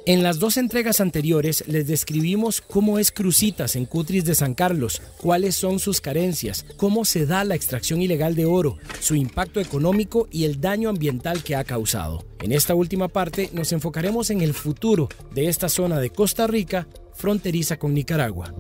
En las dos entregas anteriores les describimos cómo es Cruzitas en Cutris de San Carlos, cuáles son sus carencias, cómo se da la extracción ilegal de oro, su impacto económico y el daño ambiental que ha causado. En esta última parte nos enfocaremos en el futuro de esta zona de Costa Rica, fronteriza con Nicaragua.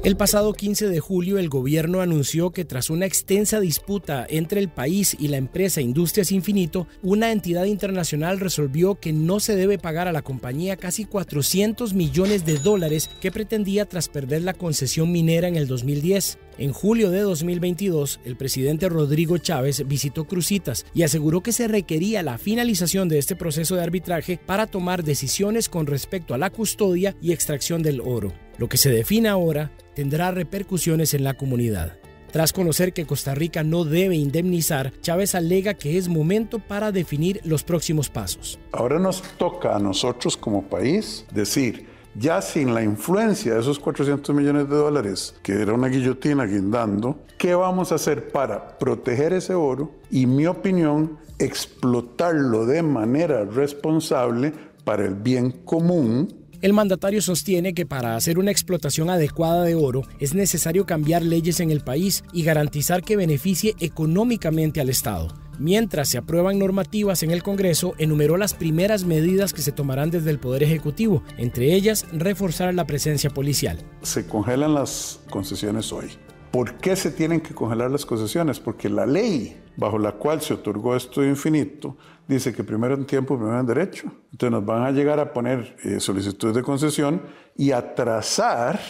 El pasado 15 de julio, el gobierno anunció que tras una extensa disputa entre el país y la empresa Industrias Infinito, una entidad internacional resolvió que no se debe pagar a la compañía casi $400 millones que pretendía tras perder la concesión minera en el 2010. En julio de 2022, el presidente Rodrigo Chávez visitó Cruzitas y aseguró que se requería la finalización de este proceso de arbitraje para tomar decisiones con respecto a la custodia y extracción del oro. Lo que se define ahora tendrá repercusiones en la comunidad. Tras conocer que Costa Rica no debe indemnizar, Chávez alega que es momento para definir los próximos pasos. Ahora nos toca a nosotros como país decir, ya sin la influencia de esos $400 millones, que era una guillotina guindando, ¿qué vamos a hacer para proteger ese oro? Y, mi opinión, explotarlo de manera responsable para el bien común. El mandatario sostiene que para hacer una explotación adecuada de oro es necesario cambiar leyes en el país y garantizar que beneficie económicamente al Estado. Mientras se aprueban normativas en el Congreso, enumeró las primeras medidas que se tomarán desde el Poder Ejecutivo, entre ellas reforzar la presencia policial. Se congelan las concesiones hoy. ¿Por qué se tienen que congelar las concesiones? Porque la ley bajo la cual se otorgó esto de Infinito dice que primero en tiempo, primero en derecho. Entonces nos van a llegar a poner solicitudes de concesión y atrasar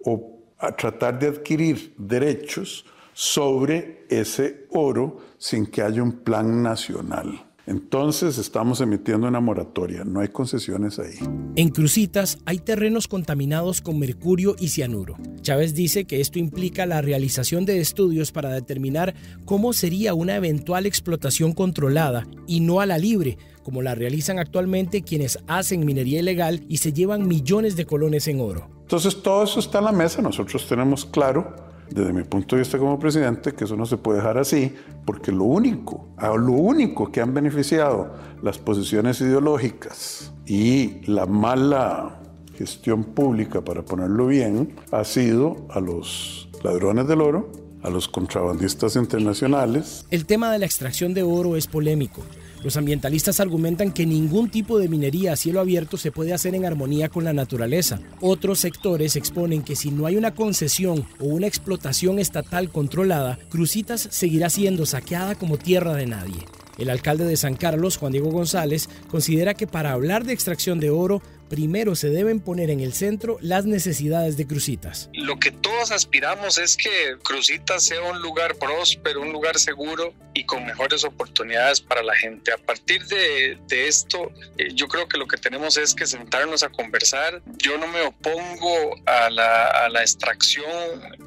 o a tratar de adquirir derechos sobre ese oro sin que haya un plan nacional. Entonces estamos emitiendo una moratoria, no hay concesiones ahí. En Cruzitas hay terrenos contaminados con mercurio y cianuro. Chávez dice que esto implica la realización de estudios para determinar cómo sería una eventual explotación controlada y no a la libre, como la realizan actualmente quienes hacen minería ilegal y se llevan millones de colones en oro. Entonces todo eso está en la mesa, nosotros tenemos claro, desde mi punto de vista como presidente, que eso no se puede dejar así, porque lo único que han beneficiado las posiciones ideológicas y la mala gestión pública, para ponerlo bien, ha sido a los ladrones del oro, a los contrabandistas internacionales. El tema de la extracción de oro es polémico. Los ambientalistas argumentan que ningún tipo de minería a cielo abierto se puede hacer en armonía con la naturaleza. Otros sectores exponen que si no hay una concesión o una explotación estatal controlada, Cruzitas seguirá siendo saqueada como tierra de nadie. El alcalde de San Carlos, Juan Diego González, considera que para hablar de extracción de oro, primero se deben poner en el centro las necesidades de Cruzitas. Lo que todos aspiramos es que Cruzitas sea un lugar próspero, un lugar seguro y con mejores oportunidades para la gente. A partir de esto, yo creo que lo que tenemos es que sentarnos a conversar. Yo no me opongo a la extracción,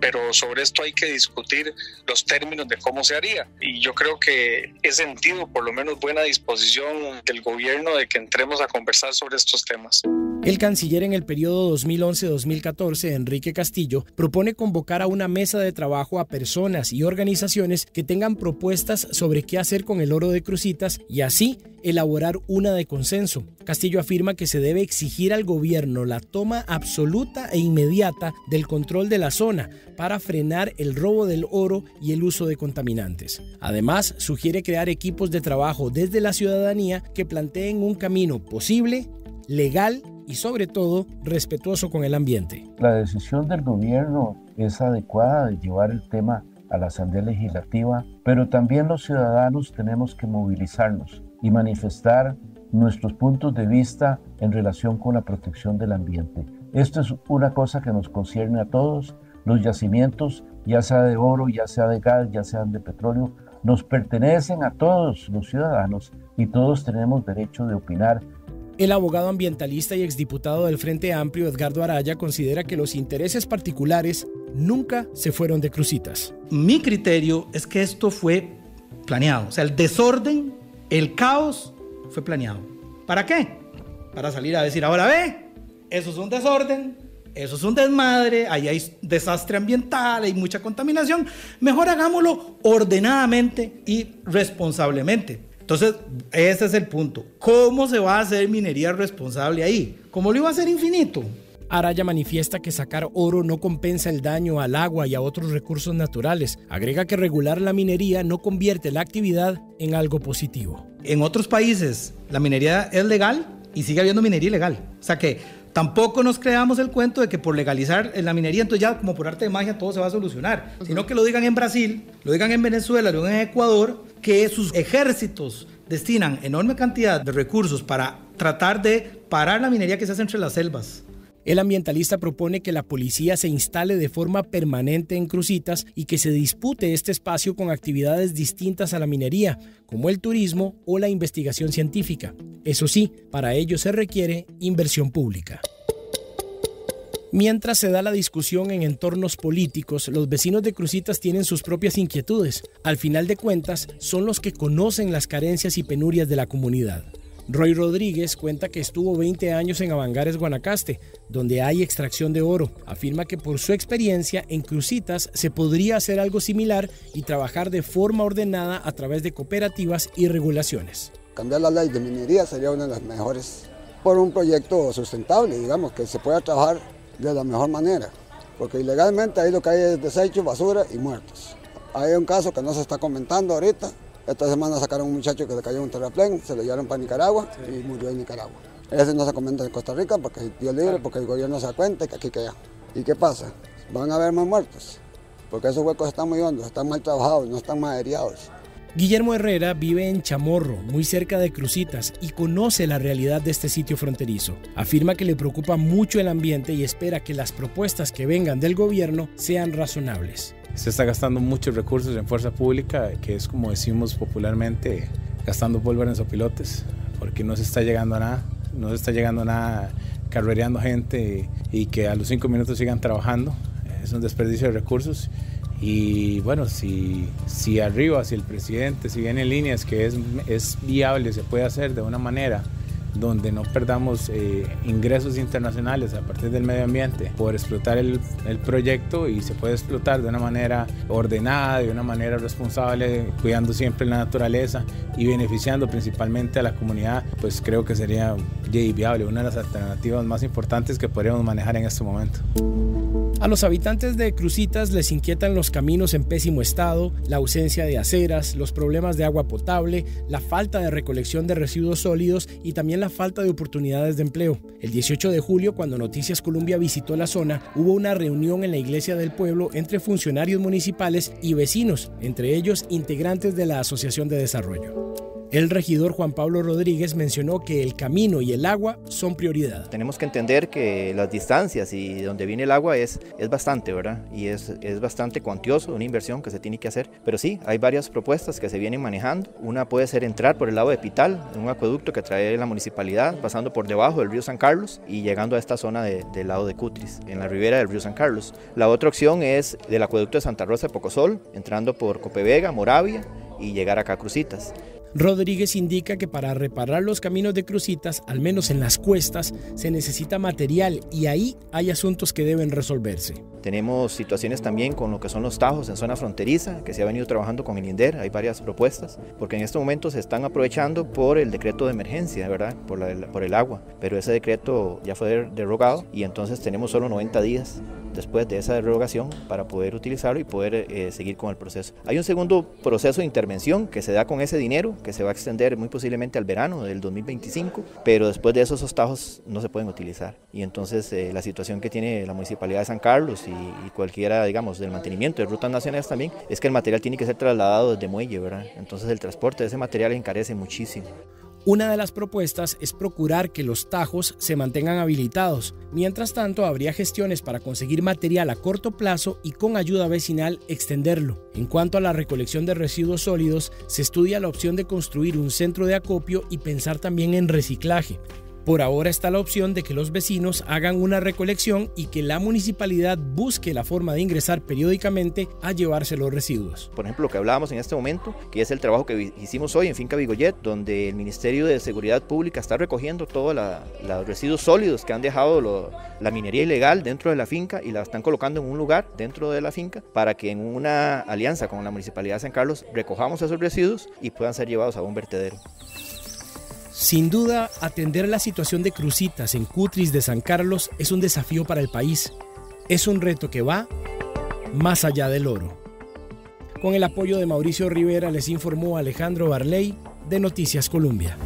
pero sobre esto hay que discutir los términos de cómo se haría. Y yo creo que he sentido por lo menos buena disposición del gobierno de que entremos a conversar sobre estos temas. El canciller en el periodo 2011-2014, Enrique Castillo, propone convocar a una mesa de trabajo a personas y organizaciones que tengan propuestas sobre qué hacer con el oro de Cruzitas y así elaborar una de consenso. Castillo afirma que se debe exigir al gobierno la toma absoluta e inmediata del control de la zona para frenar el robo del oro y el uso de contaminantes. Además, sugiere crear equipos de trabajo desde la ciudadanía que planteen un camino posible, legal y sobre todo respetuoso con el ambiente. La decisión del gobierno es adecuada de llevar el tema a la Asamblea Legislativa, pero también los ciudadanos tenemos que movilizarnos y manifestar nuestros puntos de vista en relación con la protección del ambiente. Esto es una cosa que nos concierne a todos. Los yacimientos, ya sea de oro, ya sea de gas, ya sean de petróleo, nos pertenecen a todos los ciudadanos y todos tenemos derecho de opinar. El abogado ambientalista y exdiputado del Frente Amplio, Edgardo Araya, considera que los intereses particulares nunca se fueron de Cruzitas. Mi criterio es que esto fue planeado. O sea, el desorden, el caos fue planeado. ¿Para qué? Para salir a decir, ahora ve, eso es un desorden, eso es un desmadre, ahí hay desastre ambiental, hay mucha contaminación. Mejor hagámoslo ordenadamente y responsablemente. Entonces, ese es el punto. ¿Cómo se va a hacer minería responsable ahí? ¿Cómo lo iba a hacer Infinito? Araya manifiesta que sacar oro no compensa el daño al agua y a otros recursos naturales. Agrega que regular la minería no convierte la actividad en algo positivo. En otros países la minería es legal y sigue habiendo minería ilegal. O sea que tampoco nos creamos el cuento de que por legalizar la minería, entonces ya como por arte de magia todo se va a solucionar. Sino que lo digan en Brasil, lo digan en Venezuela, lo digan en Ecuador, que sus ejércitos destinan enorme cantidad de recursos para tratar de parar la minería que se hace entre las selvas. El ambientalista propone que la policía se instale de forma permanente en Cruzitas y que se dispute este espacio con actividades distintas a la minería, como el turismo o la investigación científica. Eso sí, para ello se requiere inversión pública. Mientras se da la discusión en entornos políticos, los vecinos de Cruzitas tienen sus propias inquietudes. Al final de cuentas, son los que conocen las carencias y penurias de la comunidad. Roy Rodríguez cuenta que estuvo 20 años en Avangares, Guanacaste, donde hay extracción de oro. Afirma que por su experiencia en Cruzitas se podría hacer algo similar y trabajar de forma ordenada a través de cooperativas y regulaciones. Cambiar la ley de minería sería una de las mejores por un proyecto sustentable, digamos, que se pueda trabajar de la mejor manera, porque ilegalmente ahí lo que hay es desecho, basura y muertos. Hay un caso que no se está comentando ahorita. Esta semana sacaron a un muchacho que le cayó un terraplén, se lo llevaron para Nicaragua y murió en Nicaragua. Ese no se comenta en Costa Rica porque es Dios libre, porque el gobierno se da cuenta que aquí que allá. ¿Y qué pasa? Van a haber más muertos, porque esos huecos están muy hondos, están mal trabajados, no están maderiados. Guillermo Herrera vive en Chamorro, muy cerca de Cruzitas, y conoce la realidad de este sitio fronterizo. Afirma que le preocupa mucho el ambiente y espera que las propuestas que vengan del gobierno sean razonables. Se está gastando muchos recursos en fuerza pública, que es como decimos popularmente, gastando pólvora en sopilotes, porque no se está llegando a nada, carrereando gente y que a los 5 minutos sigan trabajando. Es un desperdicio de recursos. Y bueno, si arriba, si el presidente, si viene en líneas que es viable, se puede hacer de una manera donde no perdamos ingresos internacionales a partir del medio ambiente por explotar el proyecto, y se puede explotar de una manera ordenada, de una manera responsable, cuidando siempre la naturaleza y beneficiando principalmente a la comunidad, pues creo que sería viable, una de las alternativas más importantes que podríamos manejar en este momento. A los habitantes de Cruzitas les inquietan los caminos en pésimo estado, la ausencia de aceras, los problemas de agua potable, la falta de recolección de residuos sólidos y también la falta de oportunidades de empleo. El 18 de julio, cuando Noticias Colombia visitó la zona, hubo una reunión en la iglesia del pueblo entre funcionarios municipales y vecinos, entre ellos integrantes de la Asociación de Desarrollo. El regidor Juan Pablo Rodríguez mencionó que el camino y el agua son prioridad. Tenemos que entender que las distancias y de donde viene el agua es bastante, ¿verdad? Y es bastante cuantioso, una inversión que se tiene que hacer. Pero sí, hay varias propuestas que se vienen manejando. Una puede ser entrar por el lado de Pital, en un acueducto que trae la municipalidad, pasando por debajo del río San Carlos y llegando a esta zona del lado de Cutris, en la ribera del río San Carlos. La otra opción es del acueducto de Santa Rosa de Pocosol, entrando por Copevega, Moravia y llegar acá a Cruzitas. Rodríguez indica que para reparar los caminos de Cruzitas, al menos en las cuestas, se necesita material y ahí hay asuntos que deben resolverse. Tenemos situaciones también con lo que son los tajos en zona fronteriza, que se ha venido trabajando con el INDER, hay varias propuestas, porque en este momento se están aprovechando por el decreto de emergencia, ¿verdad? Por el agua, pero ese decreto ya fue derogado y entonces tenemos solo 90 días después de esa derogación para poder utilizarlo y poder seguir con el proceso. Hay un segundo proceso de intervención que se da con ese dinero, que se va a extender muy posiblemente al verano del 2025, pero después de esos tajos no se pueden utilizar. Y entonces la situación que tiene la Municipalidad de San Carlos y cualquiera, digamos, del mantenimiento de rutas nacionales también, es que el material tiene que ser trasladado desde muelle, ¿verdad? Entonces el transporte de ese material encarece muchísimo. Una de las propuestas es procurar que los tajos se mantengan habilitados. Mientras tanto, habría gestiones para conseguir material a corto plazo y con ayuda vecinal extenderlo. En cuanto a la recolección de residuos sólidos, se estudia la opción de construir un centro de acopio y pensar también en reciclaje. Por ahora está la opción de que los vecinos hagan una recolección y que la municipalidad busque la forma de ingresar periódicamente a llevarse los residuos. Por ejemplo, lo que hablábamos en este momento, que es el trabajo que hicimos hoy en Finca Vigoyet, donde el Ministerio de Seguridad Pública está recogiendo todos los residuos sólidos que han dejado la minería ilegal dentro de la finca y la están colocando en un lugar dentro de la finca para que en una alianza con la Municipalidad de San Carlos recojamos esos residuos y puedan ser llevados a un vertedero. Sin duda, atender la situación de Cruzitas en Cutris de San Carlos es un desafío para el país. Es un reto que va más allá del oro. Con el apoyo de Mauricio Rivera les informó Alejandro Barley de Noticias Colombia.